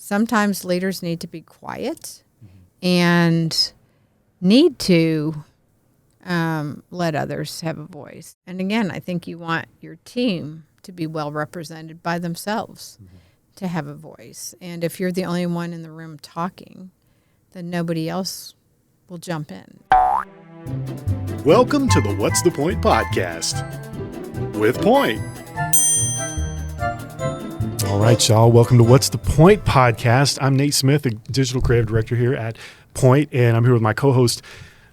sometimes leaders need to be quiet and need to let others have a voice. And again, I think you want your team to be well represented by themselves to have a voice. And if you're the only one in the room talking, then nobody else will jump in. Welcome to the What's the Point podcast with Point. All right, y'all. Welcome to What's the Point podcast. I'm Nate Smith, the digital creative director here at Point, and I'm here with my co-host,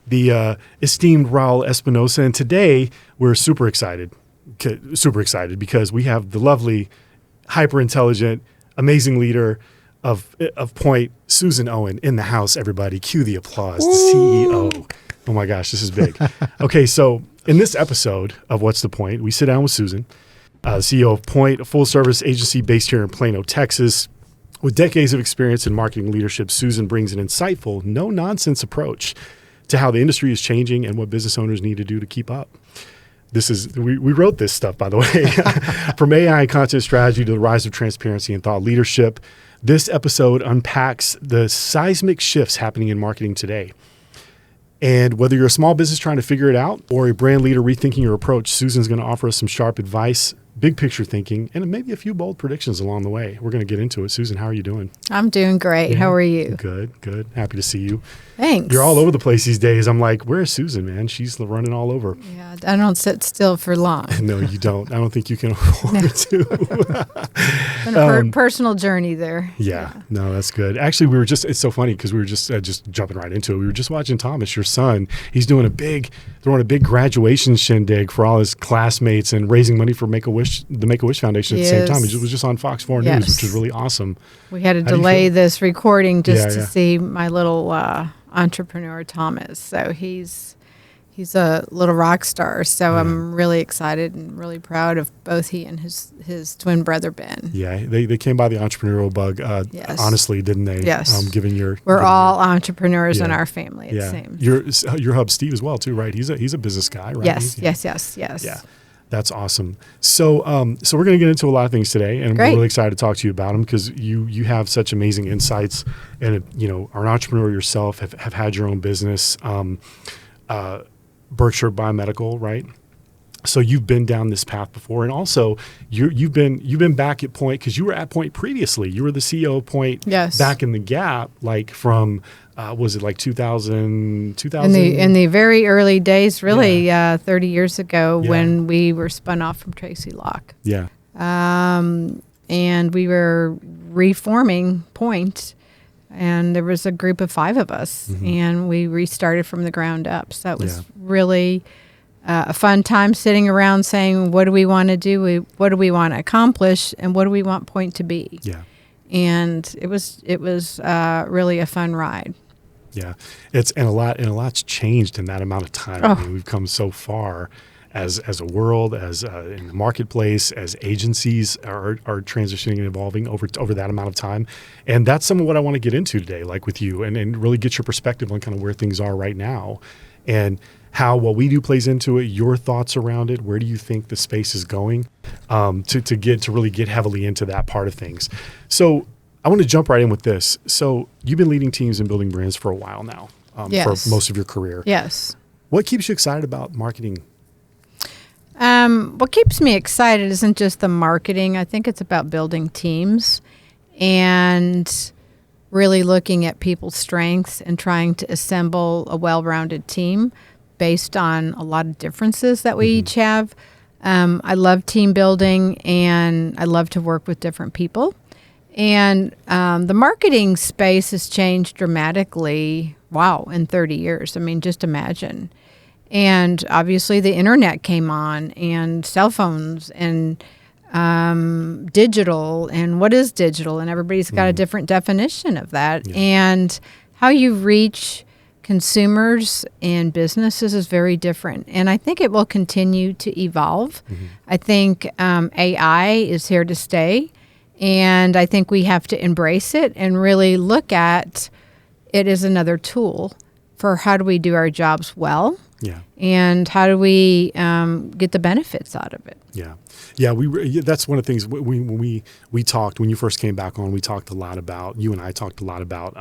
the esteemed Raul Espinosa. And today we're super excited because we have the lovely, hyper-intelligent, amazing leader of Point, Susan Owen, in the house. Everybody, cue the applause. The CEO. Oh my gosh, this is big. Okay, so in this episode of What's the Point, we sit down with Susan, CEO of Point, a full-service agency based here in Plano, Texas. With decades of experience in marketing leadership, Susan brings an insightful, no-nonsense approach to how the industry is changing and what business owners need to do to keep up. We wrote this stuff, by the way, from AI and content strategy to the rise of transparency and thought leadership. This episode unpacks the seismic shifts happening in marketing today. And whether you're a small business trying to figure it out or a brand leader rethinking your approach, Susan's going to offer us some sharp advice, big picture thinking, and maybe a few bold predictions along the way. We're going to get into it. Susan, how are you doing? I'm doing great. Yeah. How are you? Good. Happy to see you. Thanks. You're all over the place these days. I'm like, where's Susan, man? She's running all over. Yeah, I don't sit still for long. No, you don't. I don't think you can afford to. Been a personal journey there. Yeah, no, that's good. Actually, it's so funny because we were just jumping right into it. We were just watching Thomas, your son. He's throwing a big graduation shindig for all his classmates and raising money for the Make-A-Wish Foundation at the same time. It was just on Fox 4 News, which is really awesome. We had to delay this recording just to see my little entrepreneur, Thomas. So he's a little rock star. So I'm really excited and really proud of both he and his twin brother, Ben. Yeah, they came by the entrepreneurial bug, honestly, didn't they? Yes. We're all entrepreneurs in our family, it seems. Your hub, Steve, as well, too, right? He's a business guy, right? Yes. Yeah. That's awesome. So we're going to get into a lot of things today, and we're really excited to talk to you about them because you have such amazing insights, and are an entrepreneur yourself, have had your own business, Berkshire Biomedical, right? So you've been down this path before, and also you've been back at Point because you were at Point previously. You were the CEO of Point back in the gap, like from. Was it like 2000? In the very early days, really, 30 years ago when we were spun off from Tracy Locke. Yeah. And we were reforming Point, and there was a group of 5 of us, and we restarted from the ground up. So it was really a fun time sitting around saying, what do we want to do? What do we want to accomplish? And what do we want Point to be? Yeah. And it was really a fun ride. Yeah, and a lot's changed in that amount of time. I mean, we've come so far as a world, as in the marketplace, as agencies are transitioning and evolving over that amount of time. And that's some of what I want to get into today, like with you, and really get your perspective on kind of where things are right now, and how what we do plays into it. Your thoughts around it. Where do you think the space is going? To really get heavily into that part of things. So I want to jump right in with this. So you've been leading teams and building brands for a while now, for most of your career. Yes. What keeps you excited about marketing? What keeps me excited isn't just the marketing. I think it's about building teams and really looking at people's strengths and trying to assemble a well-rounded team based on a lot of differences that we each have. I love team building, and I love to work with different people. And the marketing space has changed dramatically, in 30 years. I mean, just imagine. And obviously the internet came on, and cell phones, and digital, and what is digital? And everybody's got a different definition of that. Yeah. And how you reach consumers and businesses is very different. And I think it will continue to evolve. I think AI is here to stay. And I think we have to embrace it and really look at it as another tool for how do we do our jobs well Yeah. And how do we get the benefits out of it? Yeah. Yeah. That's one of the things when we talked, when you first came back on, we talked a lot about, you and I talked a lot about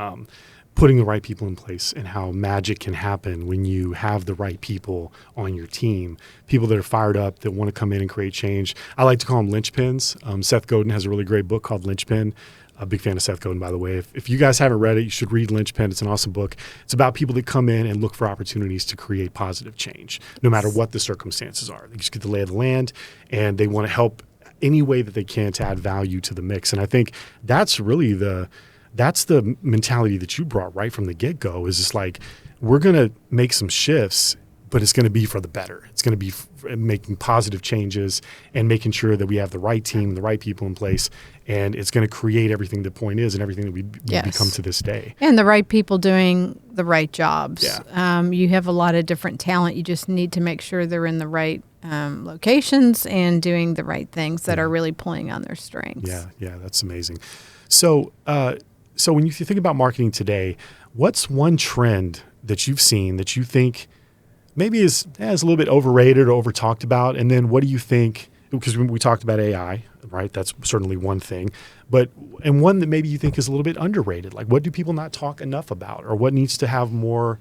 putting the right people in place and how magic can happen when you have the right people on your team, people that are fired up, that want to come in and create change. I like to call them linchpins. Seth Godin has a really great book called Linchpin. A big fan of Seth Godin, by the way. If you guys haven't read it, you should read Linchpin. It's an awesome book. It's about people that come in and look for opportunities to create positive change, no matter what the circumstances are. They just get the lay of the land, and they want to help any way that they can to add value to the mix. And I think that's really that's the mentality that you brought right from the get-go, is just like, we're going to make some shifts, but it's going to be for the better. It's going to be making positive changes and making sure that we have the right team and the right people in place. And it's going to create everything the point is and everything that we become to this day. And the right people doing the right jobs. Yeah. You have a lot of different talent. You just need to make sure they're in the right locations and doing the right things that are really pulling on their strengths. Yeah, that's amazing. So when you think about marketing today, what's one trend that you've seen that you think maybe is a little bit overrated or over talked about? And then what do you think, because we talked about AI, right? That's certainly one thing, and one that maybe you think is a little bit underrated. Like, what do people not talk enough about, or what needs to have more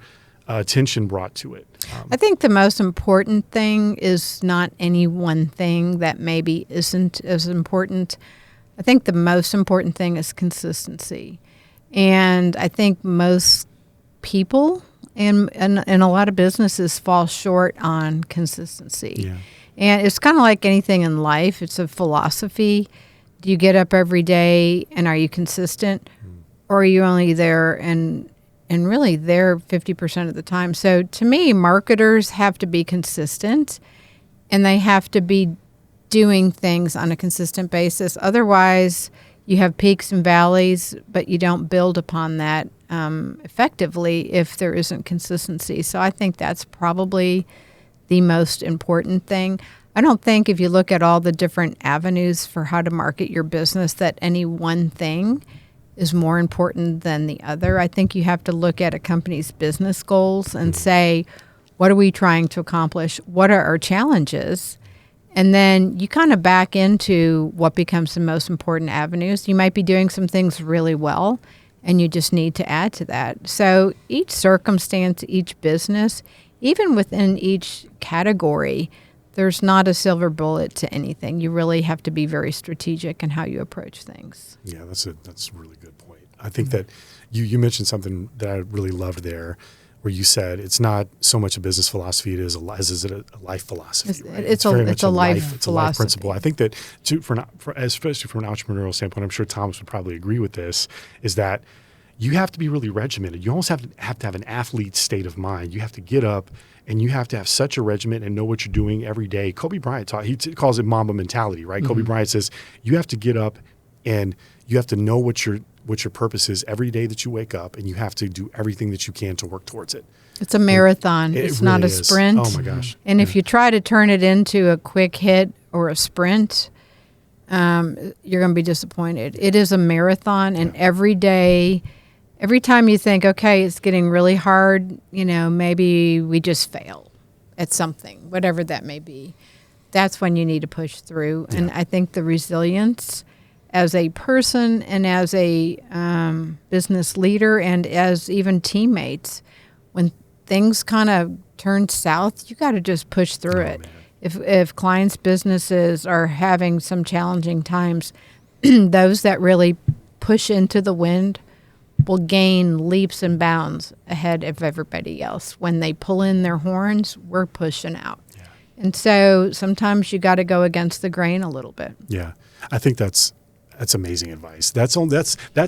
attention brought to it? I think the most important thing is not any one thing that maybe isn't as important. I think the most important thing is consistency. And I think most people and a lot of businesses fall short on consistency. Yeah. And it's kind of like anything in life. It's a philosophy. Do you get up every day and are you consistent? Or are you only there and really there 50% of the time? So to me, marketers have to be consistent, and they have to be doing things on a consistent basis. Otherwise, you have peaks and valleys, but you don't build upon that effectively if there isn't consistency. So I think that's probably the most important thing. I don't think, if you look at all the different avenues for how to market your business, that any one thing is more important than the other. I think you have to look at a company's business goals and say, what are we trying to accomplish? What are our challenges? And then you kind of back into what becomes the most important avenues. You might be doing some things really well, and you just need to add to that. So each circumstance, each business, even within each category, there's not a silver bullet to anything. You really have to be very strategic in how you approach things. Yeah, that's a really good point. I think that you mentioned something that I really loved there, where you said it's not so much a business philosophy as is it a life philosophy. Right? It's a life philosophy. It's a life principle. I think that especially from an entrepreneurial standpoint, I'm sure Thomas would probably agree with this, is that you have to be really regimented. You almost have to have an athlete's state of mind. You have to get up and you have to have such a regiment and know what you're doing every day. Kobe Bryant calls it Mamba mentality, right? Mm-hmm. Kobe Bryant says you have to get up and you have to know what your purpose is every day that you wake up, and you have to do everything that you can to work towards it. It's a marathon. It's really not a sprint. Oh my gosh. And if you try to turn it into a quick hit or a sprint, you're going to be disappointed. It is a marathon, and every day, every time you think, okay, it's getting really hard, maybe we just fail at something, whatever that may be. That's when you need to push through. Yeah. And I think the resilience as a person and as a business leader and as even teammates, when things kind of turn south, you got to just push through it. Man. If clients' businesses are having some challenging times, those that really push into the wind will gain leaps and bounds ahead of everybody else. When they pull in their horns, we're pushing out. Yeah. And so sometimes you got to go against the grain a little bit. Yeah, I think that's amazing advice. That's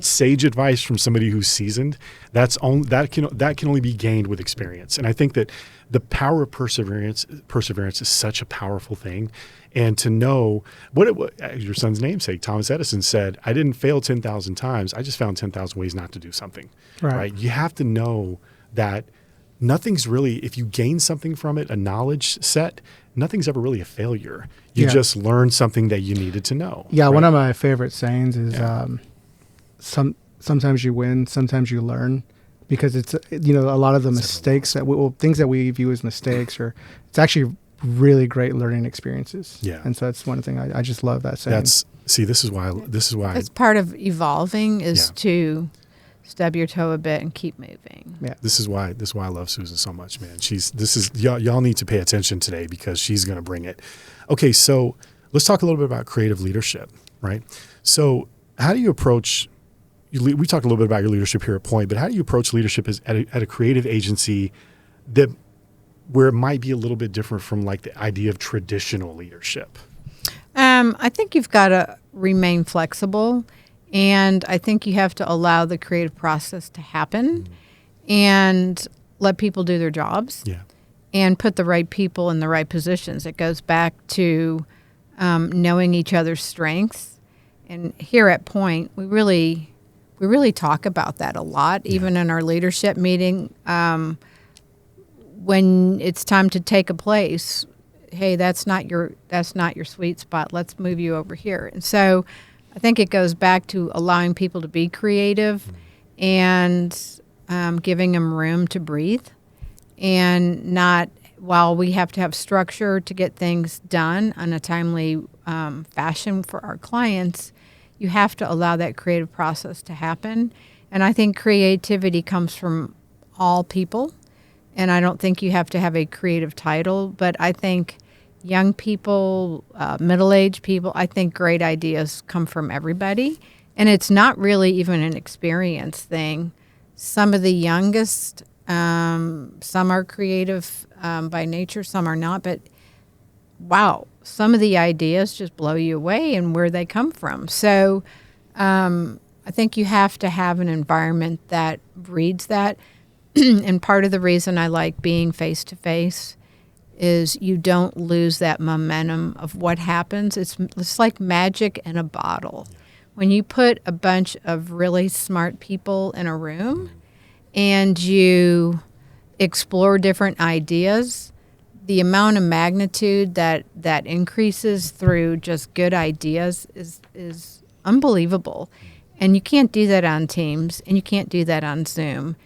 sage advice from somebody who's seasoned. That can only be gained with experience. And I think that the power of perseverance is such a powerful thing. And to know what your son's namesake, Thomas Edison, said, I didn't fail 10,000 times. I just found 10,000 ways not to do something. Right? You have to know that nothing's really, if you gain something from it, a knowledge set, nothing's ever really a failure. You just learned something that you needed to know. Yeah, right? One of my favorite sayings is sometimes you win, sometimes you learn, because it's, a lot of the mistakes things that we view as mistakes, or it's actually really great learning experiences. Yeah. And so that's one thing I just love that saying. This is why It's part of evolving is to stub your toe a bit and keep moving. Yeah. This is why I love Susan so much, man. Y'all need to pay attention today because she's going to bring it. Okay. So let's talk a little bit about creative leadership, right? So how do you approach, we talked a little bit about your leadership here at Point, but how do you approach leadership at a creative agency where it might be a little bit different from like the idea of traditional leadership? I think you've got to remain flexible, and I think you have to allow the creative process to happen and let people do their jobs and put the right people in the right positions. It goes back to knowing each other's strengths. And here at Point, we really talk about that a lot, even in our leadership meeting. When it's time to take a place, hey, that's not your sweet spot. Let's move you over here. And so I think it goes back to allowing people to be creative and giving them room to breathe, and not, while we have to have structure to get things done in a timely fashion for our clients, you have to allow that creative process to happen. And I think creativity comes from all people. And I don't think you have to have a creative title, but I think young people, middle-aged people, I think great ideas come from everybody. And it's not really even an experience thing. Some of the youngest, some are creative by nature, some are not, but wow, some of the ideas just blow you away and where they come from. So I think you have to have an environment that breeds that. And part of the reason I like being face-to-face is you don't lose that momentum of what happens. It's like magic in a bottle. When you put a bunch of really smart people in a room and you explore different ideas, the amount of magnitude that increases through just good ideas is unbelievable. And you can't do that on Teams, and you can't do that on Zoom.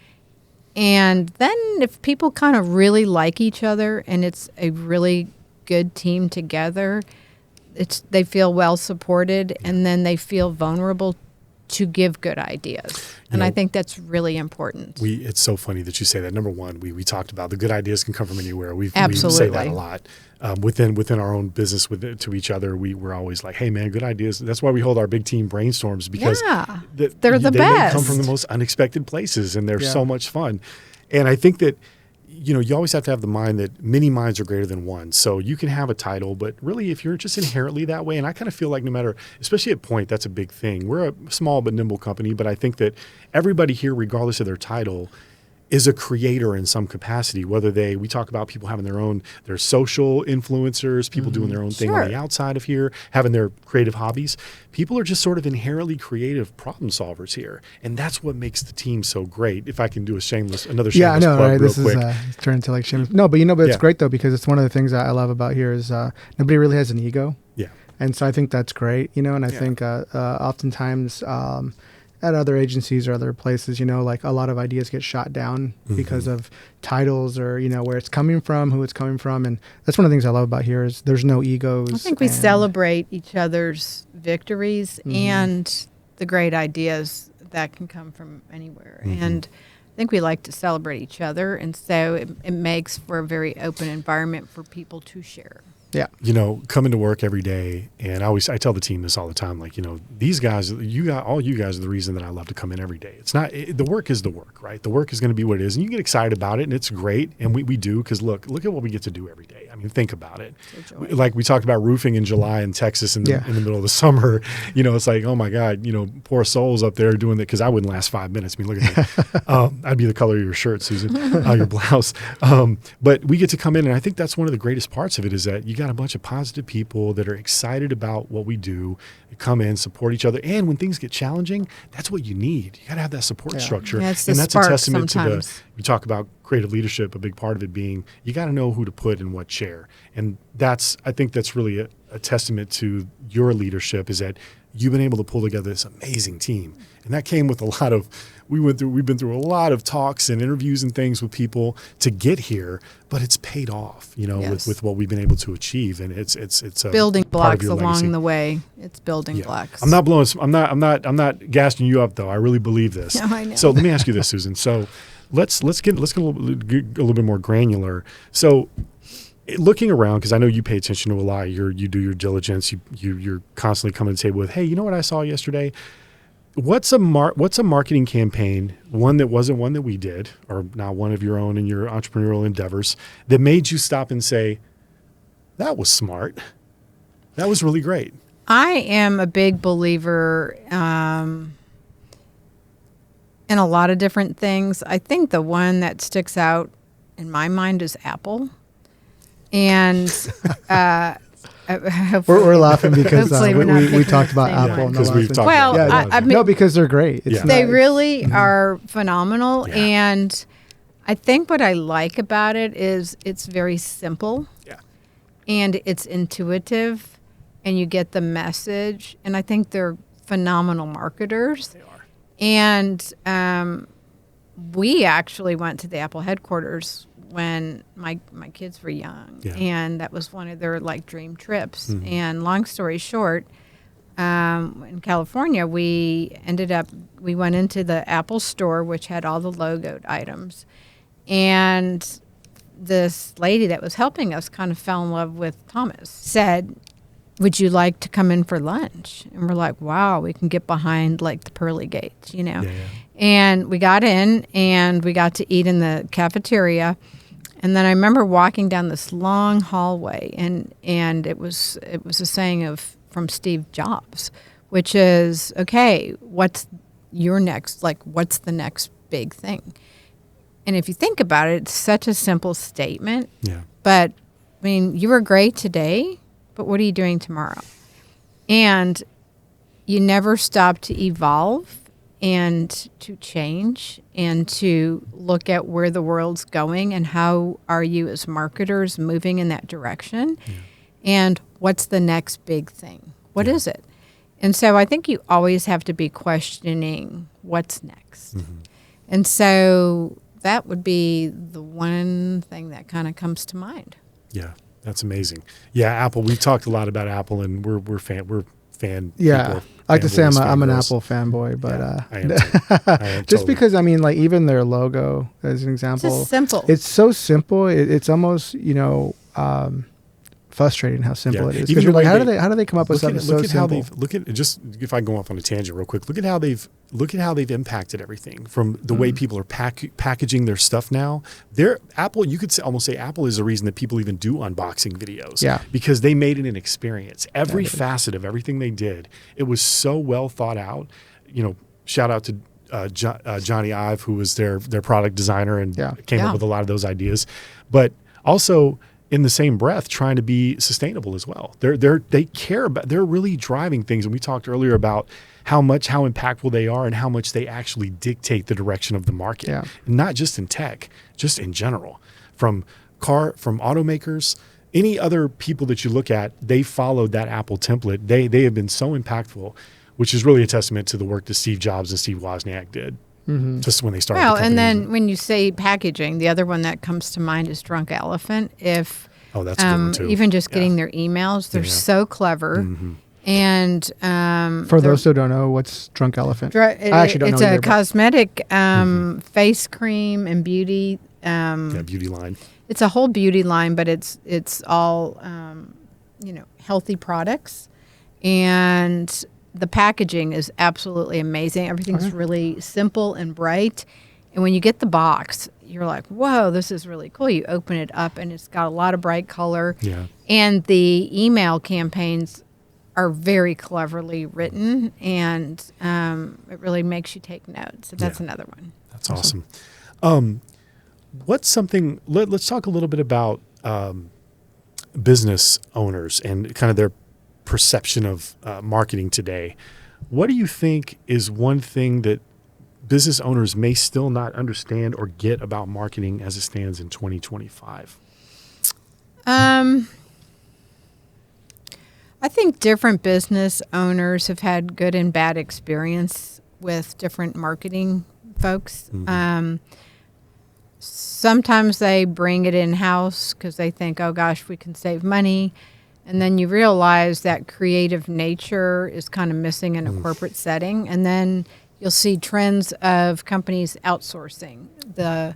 And then if people kind of really like each other and it's a really good team together, they feel well supported, and then they feel vulnerable to give good ideas. And I think that's really important. It's so funny that you say that. Number one, we talked about the good ideas can come from anywhere. We say that a lot. Within our own business to each other, we're always like, hey man, good ideas. That's why we hold our big team brainstorms, because they're the best. They come from the most unexpected places, and they're so much fun. And I think that you always have to have the mind that many minds are greater than one. So you can have a title, but really if you're just inherently that way, and I kind of feel like no matter, especially at Point, that's a big thing. We're a small but nimble company, but I think that everybody here, regardless of their title, is a creator in some capacity, whether we talk about people having their social influencers, people doing their own thing on the outside of here, having their creative hobbies. People are just sort of inherently creative problem solvers here. And that's what makes the team so great. If I can do another shameless plug right? real This quick. is turned into like shameless. No, but it's great though, because it's one of the things that I love about here is nobody really has an ego. Yeah. And so I think that's great, and I think oftentimes at other agencies or other places, like a lot of ideas get shot down because of titles or, where it's coming from, who it's coming from. And that's one of the things I love about here is there's no egos. I think we celebrate each other's victories and the great ideas that can come from anywhere. And I think we like to celebrate each other. And so it makes for a very open environment for people to share. Yeah. Coming to work every day, and I tell the team this all the time, like, these guys, all you guys are the reason that I love to come in every day. It's not, the work is the work, right? The work is going to be what it is, and you get excited about it, and it's great, and we do, because look at what we get to do every day. I mean, think about it. Like we talked about roofing in July in Texas in the middle of the summer. It's like, oh my God, poor souls up there doing that, because I wouldn't last 5 minutes. I mean, look at me. I'd be the color of your shirt, Susan, your blouse. But we get to come in, and I think that's one of the greatest parts of it is that you got a bunch of positive people that are excited about what we do, come in, support each other. And when things get challenging, that's what you need. You got to have that support structure. Yeah, and that's a testament to you talk about creative leadership, a big part of it being you got to know who to put in what chair. And I think that's really a testament to your leadership, is that you've been able to pull together this amazing team. And that came with a lot of we've been through a lot of talks and interviews and things with people to get here, but it's paid off, Yes. with what we've been able to achieve, and it's a Building part of blocks your legacy. along the way. It's building blocks. I'm not gassing you up though. I really believe this. No, I know. So let me ask you this, Susan. So let's get a little bit more granular. So looking around, because I know you pay attention to a lot. You do your diligence. You're constantly coming to the table with, hey, you know what I saw yesterday? What's a marketing campaign, one that wasn't one that we did, or now one of your own in your entrepreneurial endeavors, that made you stop and say, that was smart. That was really great. I am a big believer in a lot of different things. I think the one that sticks out in my mind is Apple. And We're laughing because Hopefully we're not we picking talked the about same Apple one. in the Because we've last talked Well, about it. I mean, no, because they're great. It's Yeah. they not- really are phenomenal. Yeah. And I think what I like about it is it's very simple Yeah. and it's intuitive and you get the message. And I think they're phenomenal marketers. They are. And we actually went to the Apple headquarters when my kids were young. Yeah. And that was one of their like dream trips. Mhm. And long story short, in California, we went into the Apple store, which had all the logoed items. And this lady that was helping us kind of fell in love with Thomas, said, would you like to come in for lunch? And we're like, wow, we can get behind like the pearly gates, Yeah. And we got in and we got to eat in the cafeteria. And then I remember walking down this long hallway and it was a saying from Steve Jobs, which is, okay, what's the next big thing? And if you think about it, it's such a simple statement. Yeah. But I mean, you were great today, but what are you doing tomorrow? And you never stop to evolve and to change and to look at where the world's going and how are you as marketers moving in that direction, and what's the next big thing? What is it? And so I think you always have to be questioning what's next. Mm-hmm. And so that would be the one thing that kind of comes to mind. Yeah. That's amazing. Yeah. Apple. We've talked a lot about Apple, and we're fan. Yeah, people, I like to say fanboys, I'm an fangirls. Apple fanboy, but I am too. I am just totally. because I mean, like even their logo, as an It's example, just simple. it's so simple. It's almost frustrating how simple Yeah. it is. Even Because you're the like, way how do they come up with something so look at how simple? they've look at just if I go off on a tangent real quick. Look at how they've impacted everything from the way people are packaging their stuff now. Apple, you could almost say Apple is the reason that people even do unboxing videos. Yeah. Because they made it an experience. Every Yeah, they did. facet of everything they did, it was so well thought out. Shout out to Johnny Ive, who was their product designer and came Yeah. up with a lot of those ideas, but also in the same breath, trying to be sustainable as well. They care about, they're really driving things. And we talked earlier about how impactful they are and how much they actually dictate the direction of the market. Yeah. Not just in tech, just in general. From automakers, any other people that you look at, they followed that Apple template. They have been so impactful, which is really a testament to the work that Steve Jobs and Steve Wozniak did. Just when they started. Well, the and company. then when you say packaging, the other one that comes to mind is Drunk Elephant. If that's a good one too. even just getting Yeah. their emails, they're Yeah. so clever. Mhm. And For they're- those who don't know, what's Drunk Elephant? I actually don't it's know a either, but- cosmetic face cream and beauty. Yeah, beauty line. It's a whole beauty line, but it's all healthy products, and the packaging is absolutely amazing. Everything's Okay. really simple and bright, and when you get the box, you're like, "Whoa, this is really cool." You open it up, and it's got a lot of bright color, Yeah. and the email campaigns are very cleverly written, and it really makes you take notes. So that's Yeah. another one. That's awesome. What's something? Let's talk a little bit about business owners and kind of their perception of marketing today. What do you think is one thing that business owners may still not understand or get about marketing as it stands in 2025? I think different business owners have had good and bad experience with different marketing folks. Sometimes they bring it in-house because they think, oh gosh, we can save money. And then you realize that creative nature is kind of missing in a corporate setting. And then you'll see trends of companies outsourcing the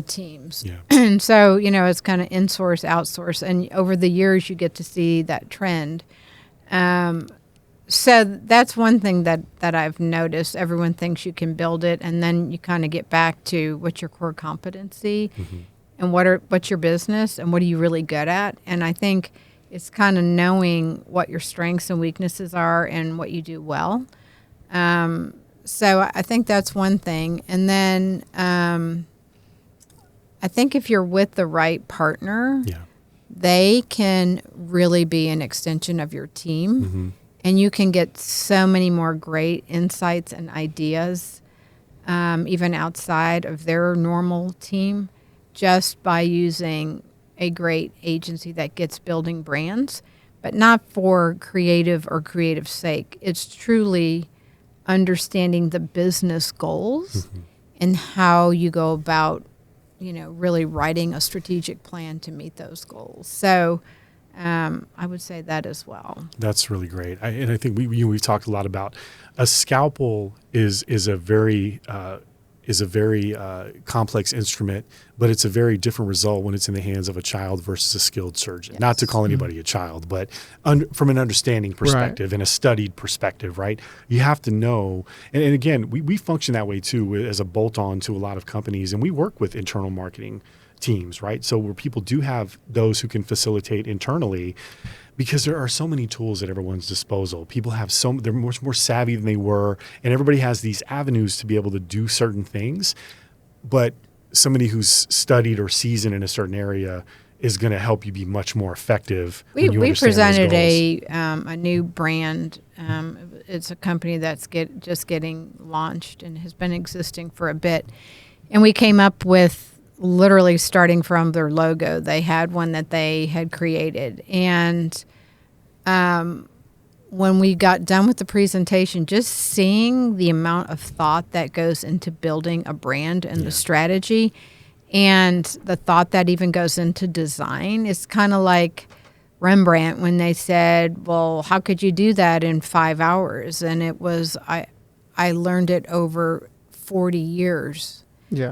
teams. Yeah. And so, it's kind of in-source, outsource. And over the years, you get to see that trend. So that's one thing that I've noticed. Everyone thinks you can build it, and then you kind of get back to what's your core competency and what's your business and what are you really good at. And I think it's kind of knowing what your strengths and weaknesses are and what you do well. So I think that's one thing. And then I think if you're with the right partner, they can really be an extension of your team. And you can get so many more great insights and ideas, even outside of their normal team, just by using a great agency that gets building brands, but not for creative sake. It's truly understanding the business goals and how you go about, really writing a strategic plan to meet those goals. So I would say that as well. That's really great. And I think we've talked a lot about a scalpel is a very complex instrument, but it's a very different result when it's in the hands of a child versus a skilled surgeon. Yes. Not to call anybody a child, but from an understanding perspective and a studied perspective, right? You have to know, and again, we function that way too as a bolt-on to a lot of companies, and we work with internal marketing teams, right? So where people do have those who can facilitate internally, because there are so many tools at everyone's disposal. People have they're much more savvy than they were, and everybody has these avenues to be able to do certain things. But somebody who's studied or seasoned in a certain area is going to help you be much more effective. We presented a new brand. It's a company that's just getting launched and has been existing for a bit. And we came up with, literally starting from their logo, they had one that they had created. And when we got done with the presentation, just seeing the amount of thought that goes into building a brand and the strategy and the thought that even goes into design, is kind of like Rembrandt when they said, well, how could you do that in 5 hours? And it was, I learned it over 40 years.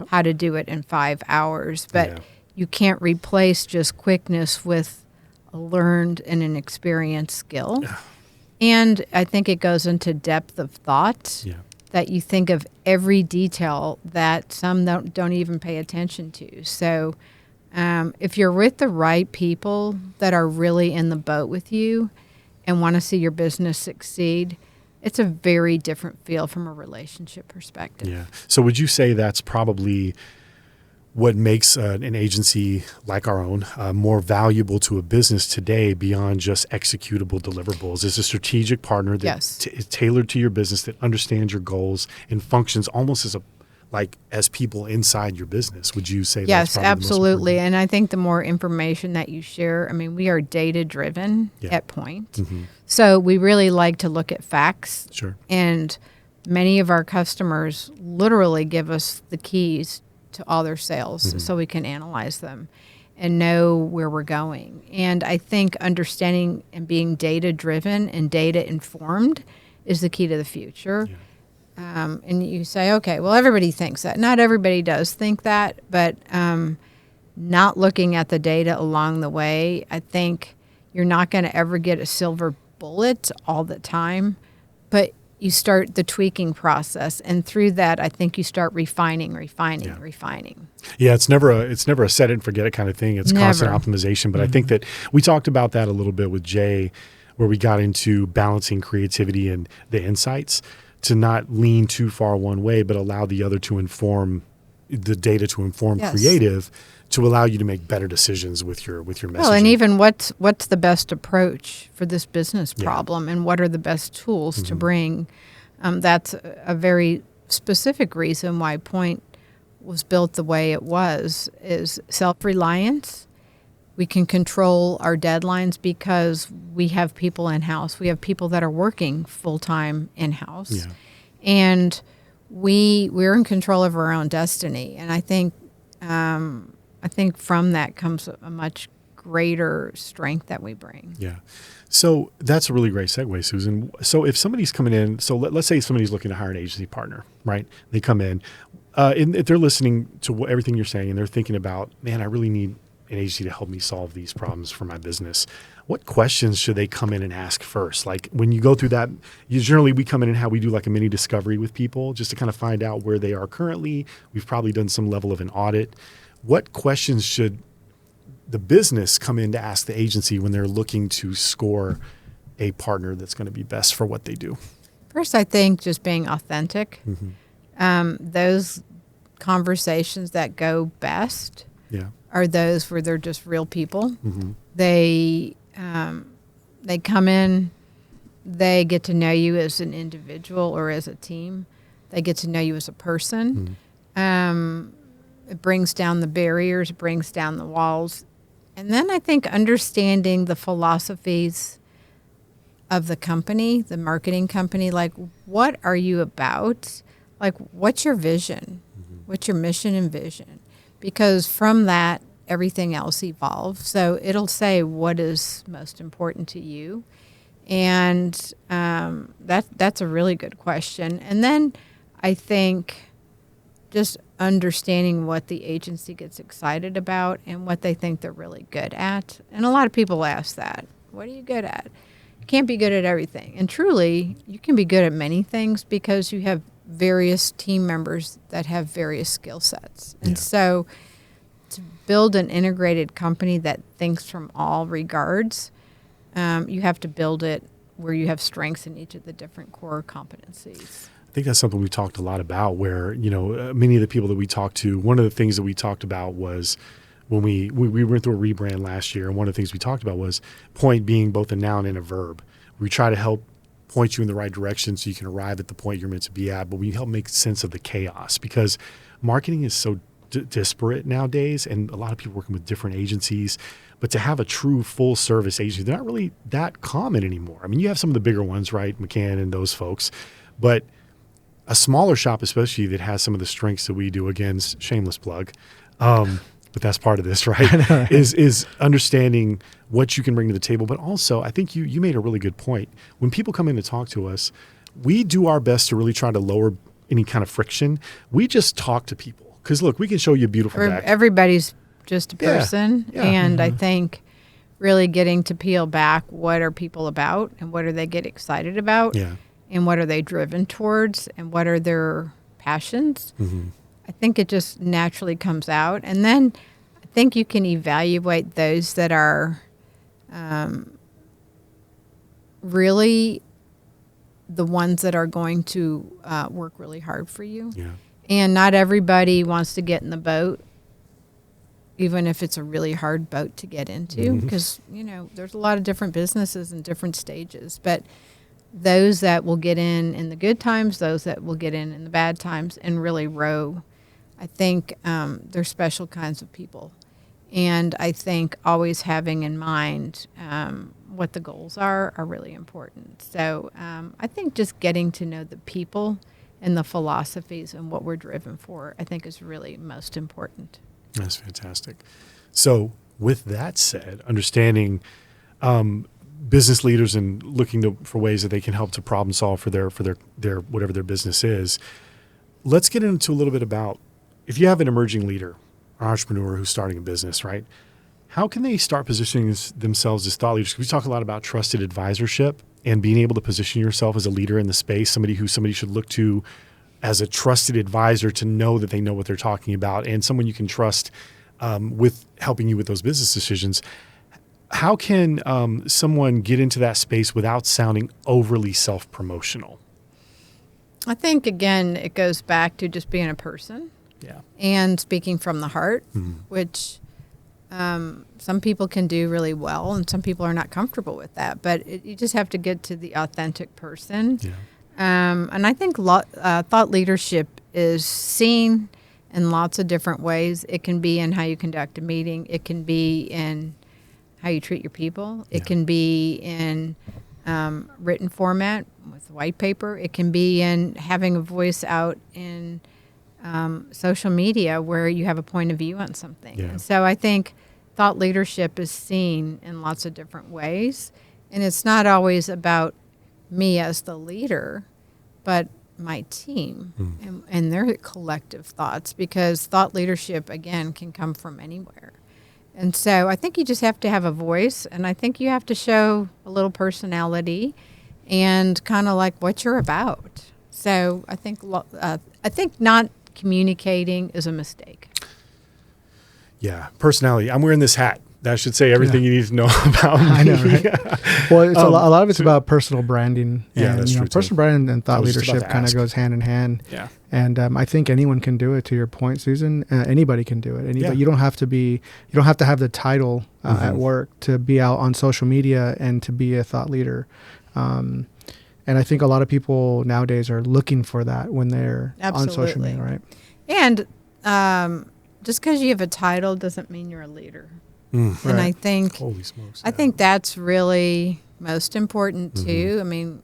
How to do it in 5 hours. But you can't replace just quickness with a learned and an experienced skill. And I think it goes into depth of thought that you think of every detail that some don't even pay attention to. So if you're with the right people that are really in the boat with you and want to see your business succeed, it's a very different feel from a relationship perspective. Yeah. So would you say that's probably what makes an agency like our own more valuable to a business today beyond just executable deliverables? Is a strategic partner that is tailored to your business, that understands your goals and functions almost as people inside your business? Would you say that's probably absolutely. And I think the more information that you share, we are data driven at Point. So we really like to look at facts. Sure. And many of our customers literally give us the keys to all their sales so we can analyze them and know where we're going. And I think understanding and being data driven and data informed is the key to the future. And you say, okay, well, everybody thinks that. Not everybody does think that, but not looking at the data along the way, I think you're not going to ever get a silver bullet all the time, but you start the tweaking process. And through that, I think you start refining. Yeah, it's never a set it and forget it kind of thing. It's constant optimization. But I think that we talked about that a little bit with Jay, where we got into balancing creativity and the insights, to not lean too far one way, but allow the other to inform the data, to inform creative, to allow you to make better decisions with your messaging. Well, and even what's the best approach for this business problem, and what are the best tools to bring? That's a very specific reason why Point was built the way it was, is self-reliance. We can control our deadlines because we have people in-house. We have people that are working full-time in-house. And we're in control of our own destiny. And I think from that comes a much greater strength that we bring. Yeah. So that's a really great segue, Susan. So if somebody's coming in, so let's say somebody's looking to hire an agency partner, right? They come in, and if they're listening to everything you're saying and they're thinking about, man, I really need an agency to help me solve these problems for my business. What questions should they come in and ask first? Like when you go through that, generally we come in and how we do like a mini discovery with people just to kind of find out where they are currently. We've probably done some level of an audit. What questions should the business come in to ask the agency when they're looking to score a partner that's going to be best for what they do? First, I think just being authentic. Those conversations that go best are those where they're just real people. They come in, they get to know you as an individual or as a team. They get to know you as a person. It brings down the barriers, brings down the walls. And then I think understanding the philosophies of the company, the marketing company, like what are you about? Like what's your vision? What's your mission and vision? Because from that, everything else evolves. So it'll say what is most important to you. And that's a really good question. And then I think just understanding what the agency gets excited about and what they think they're really good at. And a lot of people ask that. What are you good at? You can't be good at everything. And truly, you can be good at many things because you have various team members that have various skill sets. And so to build an integrated company that thinks from all regards, you have to build it where you have strengths in each of the different core competencies. I think that's something we talked a lot about where, many of the people that we talked to, one of the things that we talked about was when we went through a rebrand last year, and one of the things we talked about was point being both a noun and a verb. We try to help point you in the right direction so you can arrive at the point you're meant to be at, but we help make sense of the chaos because marketing is so disparate nowadays, and a lot of people working with different agencies. But to have a true full service agency, they're not really that common anymore. I mean, you have some of the bigger ones, right? McCann and those folks, but a smaller shop, especially that has some of the strengths that we do, again, shameless plug, but that's part of this, right? Is understanding what you can bring to the table. But also, I think you made a really good point. When people come in to talk to us, we do our best to really try to lower any kind of friction. We just talk to people because, look, we can show you a beautiful deck. Everybody's just a person. And I think really getting to peel back what are people about and what do they get excited about and what are they driven towards and what are their passions. I think it just naturally comes out. And then I think you can evaluate those that are really the ones that are going to work really hard for you. And not everybody wants to get in the boat, even if it's a really hard boat to get into, because, there's a lot of different businesses in different stages. But those that will get in the good times, those that will get in the bad times and really row, I think they're special kinds of people. And I think always having in mind what the goals are really important. So I think just getting to know the people and the philosophies and what we're driven for, I think is really most important. That's fantastic. So with that said, understanding business leaders and looking for ways that they can help to problem solve for their whatever their business is, let's get into a little bit about if you have an emerging leader or entrepreneur who's starting a business, right? How can they start positioning themselves as thought leaders? We talk a lot about trusted advisorship and being able to position yourself as a leader in the space, somebody should look to as a trusted advisor to know that they know what they're talking about and someone you can trust with helping you with those business decisions. How can someone get into that space without sounding overly self-promotional? I think, again, it goes back to just being a person and speaking from the heart, which some people can do really well and some people are not comfortable with that. But you just have to get to the authentic person. And I think thought leadership is seen in lots of different ways. It can be in how you conduct a meeting. It can be in how you treat your people. It can be in written format with white paper. It can be in having a voice out in social media where you have a point of view on something. Yeah. And so I think thought leadership is seen in lots of different ways. And it's not always about me as the leader, but my team and their collective thoughts, because thought leadership, again, can come from anywhere. And so I think you just have to have a voice, and I think you have to show a little personality and kind of like what you're about. So I think not communicating is a mistake. Yeah, personality. I'm wearing this hat. That should say everything you need to know about me. I know, right? Well, it's a lot of it's about personal branding. Yeah, and, that's true, personal too. branding and I thought was just about leadership to kind of ask. goes hand in hand. Yeah. And I think anyone can do it. To your point, Susan, anybody can do it. Anybody. Yeah. You don't have to have the title at work to be out on social media and to be a thought leader. And I think a lot of people nowadays are looking for that when they're on social media, right? And just because you have a title doesn't mean you're a leader. Mm. And Right. I think Holy smokes. I think that's really most important too. I mean,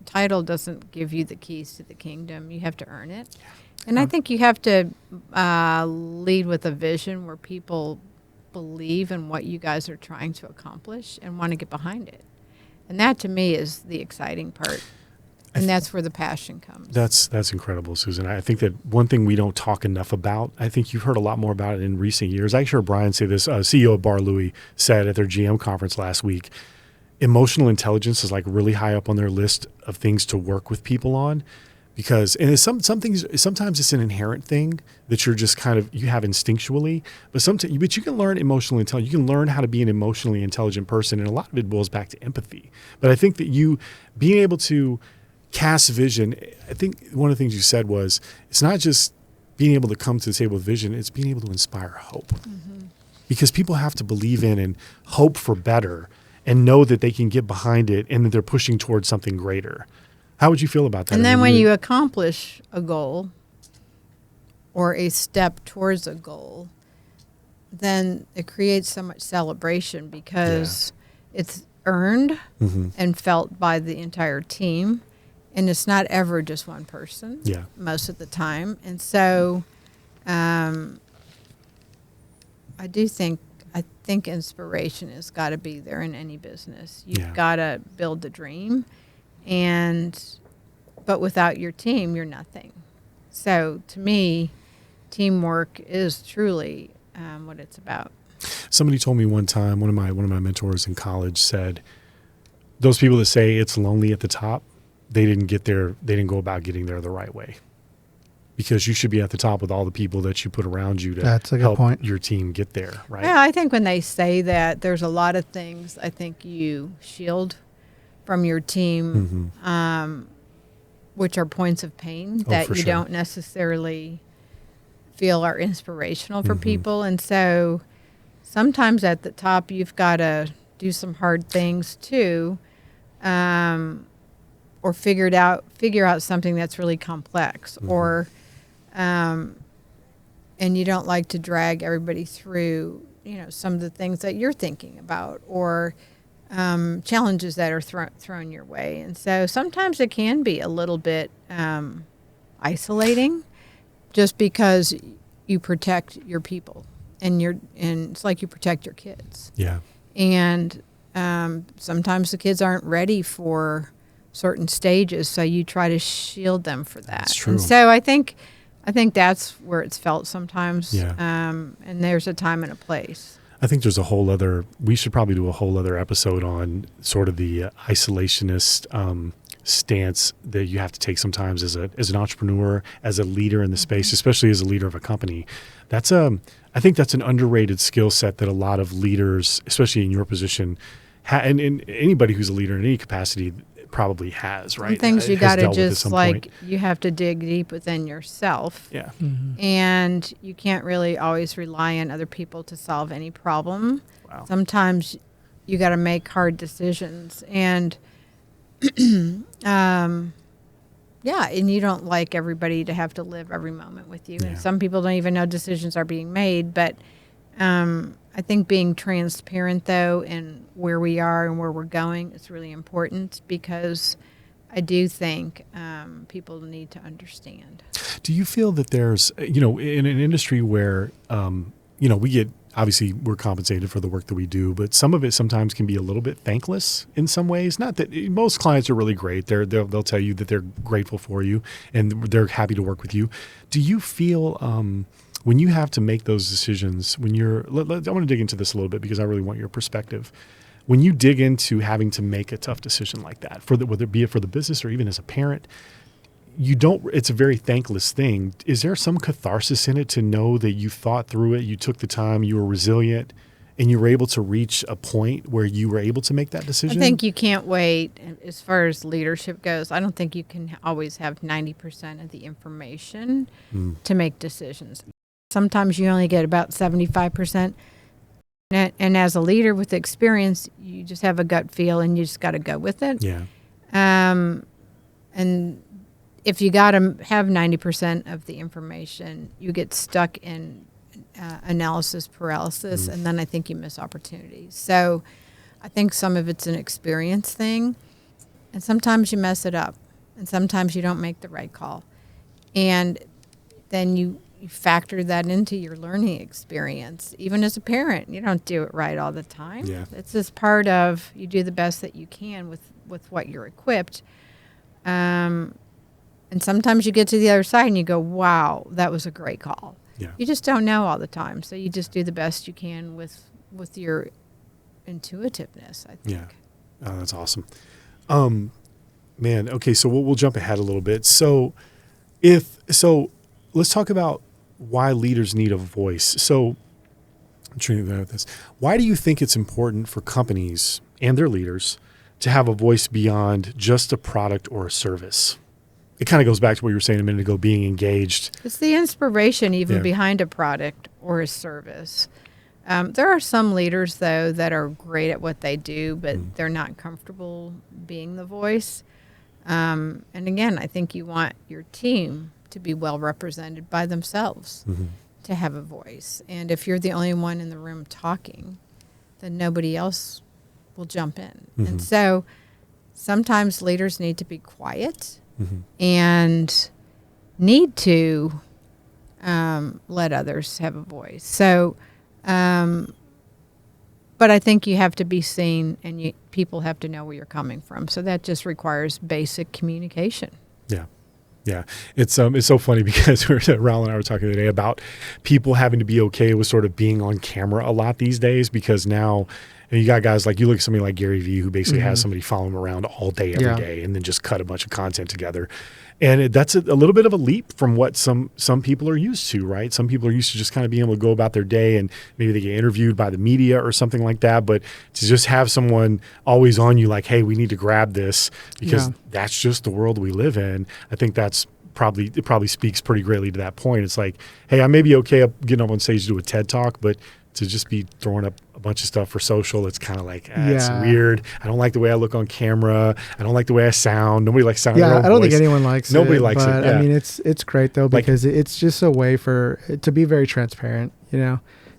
title doesn't give you the keys to the kingdom. You have to earn it. And I think you have to lead with a vision where people believe in what you guys are trying to accomplish and want to get behind it. And that to me is the exciting part. And that's where the passion comes. That's incredible, Susan. I think that one thing we don't talk enough about, I think you've heard a lot more about it in recent years. I heard Brian say this, CEO of Bar Louie said at their GM conference last week, emotional intelligence is like really high up on their list of things to work with people on, because, and it's some things, sometimes it's an inherent thing that you're just kind of, you have instinctually, but you can learn emotional intelligence. You can learn how to be an emotionally intelligent person. And a lot of it boils back to empathy. But I think that being able to cast vision, I think one of the things you said was, it's not just being able to come to the table with vision, it's being able to inspire hope. Because people have to believe in and hope for better and know that they can get behind it and that they're pushing towards something greater. How would you feel about that? And then when you accomplish a goal or a step towards a goal, then it creates so much celebration because it's earned and felt by the entire team. And it's not ever just one person most of the time. And so I think inspiration has got to be there in any business. You've got to build the dream, but without your team, you're nothing. So to me, teamwork is truly what it's about. Somebody told me one time, one of my mentors in college said, those people that say it's lonely at the top, they didn't go about getting there the right way. Because you should be at the top with all the people that you put around you to help your team get there, right? Yeah, I think when they say that, there's a lot of things I think you shield from your team, which are points of pain that you don't necessarily feel are inspirational for people. And so sometimes at the top, you've got to do some hard things too, or figure out something that's really complex, or and you don't like to drag everybody through, some of the things that you're thinking about, or challenges that are thrown your way. And so sometimes it can be a little bit isolating, just because you protect your people, and it's like you protect your kids. Yeah. And sometimes the kids aren't ready for certain stages, so you try to shield them for that. That's true. And so I think that's where it's felt sometimes. Yeah. And there's a time and a place. I think there's we should probably do a whole other episode on sort of the isolationist stance that you have to take sometimes as an entrepreneur, as a leader in the space, especially as a leader of a company. I think that's an underrated skill set that a lot of leaders, especially in your position, and anybody who's a leader in any capacity, probably has, right? Some things you got to just you have to dig deep within yourself. Yeah. And you can't really always rely on other people to solve any problem. Wow. Sometimes you got to make hard decisions, and and you don't like everybody to have to live every moment with you. Yeah. And some people don't even know decisions are being made, but I I think being transparent, though, in where we are and where we're going is really important, because I do think people need to understand. Do you feel that there's, in an industry where, we get, obviously we're compensated for the work that we do, but some of it sometimes can be a little bit thankless in some ways? Not that most clients are really great. They'll tell you that they're grateful for you and they're happy to work with you. Do you feel, when you have to make those decisions, I want to dig into this a little bit because I really want your perspective. When you dig into having to make a tough decision like that, whether it be for the business or even as a parent, it's a very thankless thing. Is there some catharsis in it to know that you thought through it, you took the time, you were resilient, and you were able to reach a point where you were able to make that decision? I think you can't wait. As far as leadership goes, I don't think you can always have 90% of the information to make decisions. Sometimes you only get about 75%. And as a leader with experience, you just have a gut feel and you just got to go with it. Yeah. And if you got to have 90% of the information, you get stuck in analysis paralysis, and then I think you miss opportunities. So I think some of it's an experience thing, and sometimes you mess it up, and sometimes you don't make the right call. And then you factor that into your learning experience. Even as a parent, you don't do it right all the time. Yeah. It's just part of, you do the best that you can with what you're equipped. And sometimes you get to the other side and you go, wow, that was a great call. Yeah. You just don't know all the time. So you just do the best you can with your intuitiveness, I think. Yeah. Oh, that's awesome. Man, okay, so we'll jump ahead a little bit. So let's talk about why leaders need a voice. So I'm trying to think about this. Why do you think it's important for companies and their leaders to have a voice beyond just a product or a service? It kind of goes back to what you were saying a minute ago, being engaged. It's the inspiration even behind a product or a service. There are some leaders, though, that are great at what they do, but they're not comfortable being the voice. And again, I think you want your team to be well represented by themselves, to have a voice. And if you're the only one in the room talking, then nobody else will jump in. And so sometimes leaders need to be quiet and need to let others have a voice. So, but I think you have to be seen, and people have to know where you're coming from. So that just requires basic communication. Yeah. Yeah, it's so funny because Raul and I were talking today about people having to be okay with sort of being on camera a lot these days, because now you got guys like, you look at somebody like Gary Vee, who basically has somebody follow him around all day, every day, and then just cut a bunch of content together. And that's a little bit of a leap from what some people are used to, right? Some people are used to just kind of being able to go about their day, and maybe they get interviewed by the media or something like that. But to just have someone always on you like, hey, we need to grab this, because that's just the world we live in. I think it probably speaks pretty greatly to that point. It's like, hey, I may be okay getting up on stage to do a TED Talk, but to just be throwing up a bunch of stuff for social, it's kind of like, it's weird. I don't like the way I look on camera. I don't like the way I sound. Nobody likes sounding their own I don't voice. think anyone likes Nobody it. likes but it. Yeah. I mean, it's great though, because it's just a way to be very transparent,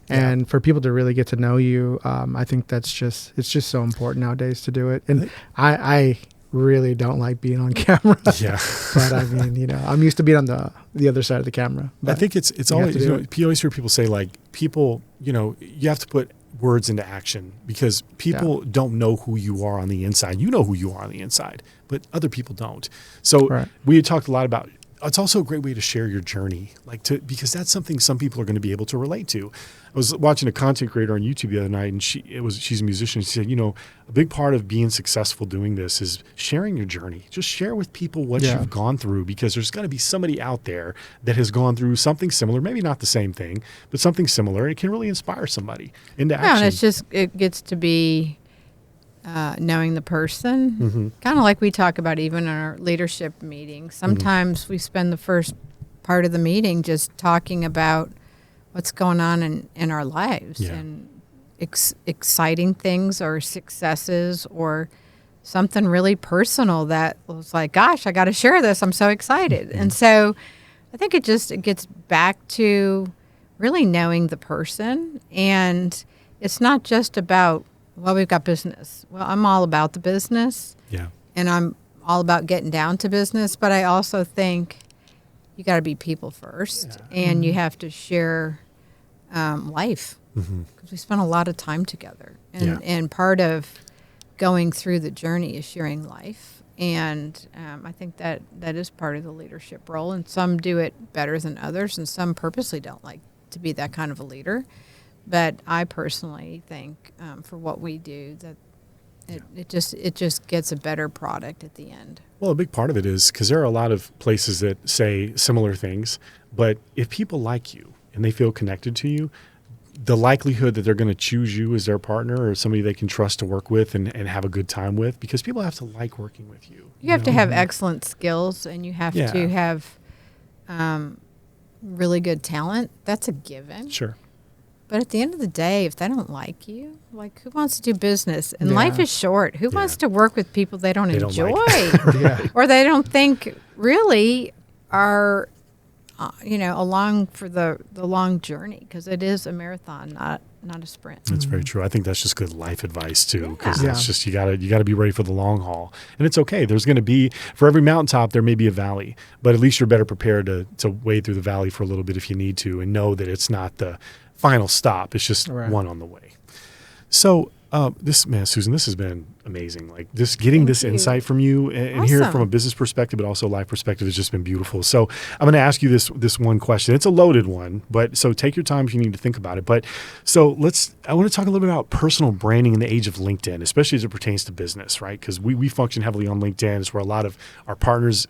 and for people to really get to know you. I think it's just so important nowadays to do it. And I really don't like being on camera. Yeah. But I mean, I'm used to being on the other side of the camera. I think it's always, you always hear people say, like, people, you have to put words into action, because people don't know who you are on the inside. You know who you are on the inside, but other people don't. So we had talked a lot about, it's also a great way to share your journey, because that's something some people are going to be able to relate to. I was watching a content creator on YouTube the other night, and she's a musician. She said, a big part of being successful doing this is sharing your journey. Just share with people what you've gone through, because there's got to be somebody out there that has gone through something similar, maybe not the same thing, but something similar. It can really inspire somebody into action. And it gets to be knowing the person, kind of like we talk about even in our leadership meetings. Sometimes we spend the first part of the meeting just talking about what's going on in our lives, and exciting things or successes or something really personal that was like, gosh, I got to share this. I'm so excited. And so I think it gets back to really knowing the person. And it's not just about, well, we've got business. Well, I'm all about the business. Yeah. And I'm all about getting down to business, but I also think you got to be people first, and you have to share life, because we spend a lot of time together, and part of going through the journey is sharing life, and I think that is part of the leadership role, and some do it better than others, and some purposely don't like to be that kind of a leader, but I personally think for what we do that it just gets a better product at the end. Well, a big part of it is because there are a lot of places that say similar things, but if people like you and they feel connected to you, the likelihood that they're going to choose you as their partner or somebody they can trust to work with and have a good time with, because people have to like working with you. You have to have excellent skills, and you have to have really good talent. That's a given. Sure. But at the end of the day, if they don't like you, like, who wants to do business? And life is short. Who wants to work with people they don't enjoy? Or they don't think really are, along for the long journey, because it is a marathon, not a sprint. That's very true. I think that's just good life advice too, because that's just you gotta be ready for the long haul, and it's okay. There's going to be, for every mountaintop there may be a valley, but at least you're better prepared to wade through the valley for a little bit if you need to, and know that it's not the final stop. It's just one on the way. So Susan, this has been amazing. Like, just getting this insight from you and hear it from a business perspective, but also a life perspective, has just been beautiful. So I'm going to ask you this one question. It's a loaded one, but so take your time if you need to think about it. But so I want to talk a little bit about personal branding in the age of LinkedIn, especially as it pertains to business, right? Because we function heavily on LinkedIn. It's where a lot of our partners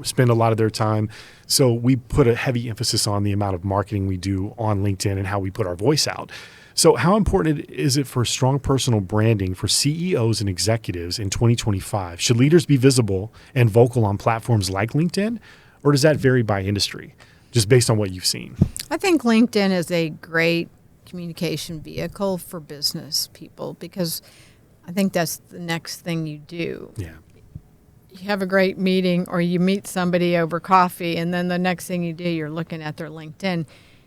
spend a lot of their time. So we put a heavy emphasis on the amount of marketing we do on LinkedIn and how we put our voice out. So how important is it for strong personal branding for CEOs and executives in 2025? Should leaders be visible and vocal on platforms like LinkedIn, or does that vary by industry, just based on what you've seen? I think LinkedIn is a great communication vehicle for business people, because I think that's the next thing you do. Yeah. You have a great meeting, or you meet somebody over coffee, and then the next thing you do, you're looking at their LinkedIn.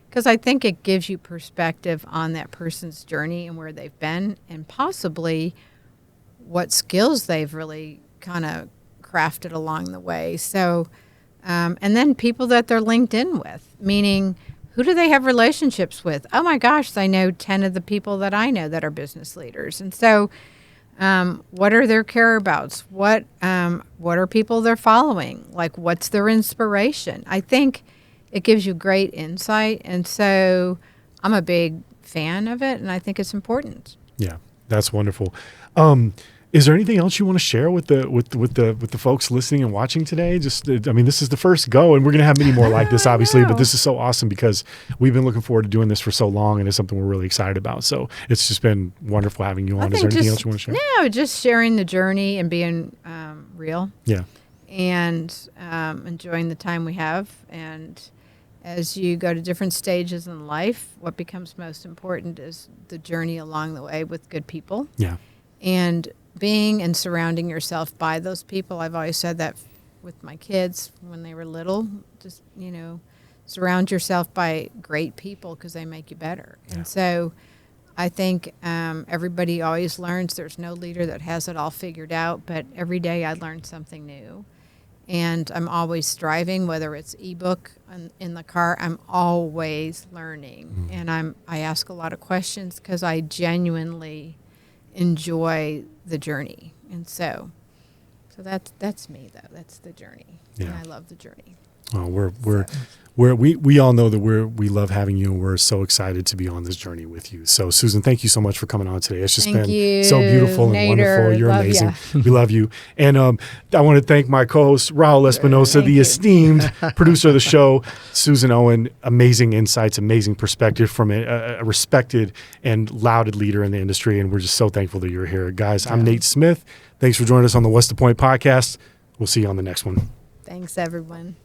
Because I think it gives you perspective on that person's journey and where they've been, and possibly what skills they've really kind of crafted along the way. So, and then people that they're linked in with, meaning who do they have relationships with? Oh my gosh, I know 10 of the people that I know that are business leaders. And so what are their careabouts? What are people they're following? Like, what's their inspiration? I think it gives you great insight, and so I'm a big fan of it, and I think it's important. Yeah, that's wonderful. Is there anything else you want to share with the folks listening and watching today? This is the first go, and we're going to have many more like this, obviously. But this is so awesome because we've been looking forward to doing this for so long, and it's something we're really excited about. So it's just been wonderful having you on. Is there anything else you want to share? No, just sharing the journey and being real. Yeah. And enjoying the time we have. And as you go to different stages in life, what becomes most important is the journey along the way with good people. Yeah. And being and surrounding yourself by those people. I've always said that with my kids when they were little, just, surround yourself by great people because they make you better. Yeah. And so I think everybody always learns. There's no leader that has it all figured out, but every day I learn something new. And I'm always striving, whether it's ebook in the car, I'm always learning. Mm-hmm. And I ask a lot of questions because I genuinely enjoy the journey. And so that's me, though. That's the journey. Yeah. And I love the journey. Well, we all know that we love having you, and we're so excited to be on this journey with you. So, Susan, thank you so much for coming on today. It's just been so beautiful and wonderful. You're amazing. We love you. And I want to thank my co-host, Raul Espinosa, the esteemed producer of the show, Susan Owen. Amazing insights, amazing perspective from a respected and lauded leader in the industry. And we're just so thankful that you're here. Guys, I'm Nate Smith. Thanks for joining us on the What's the Point podcast. We'll see you on the next one. Thanks, everyone.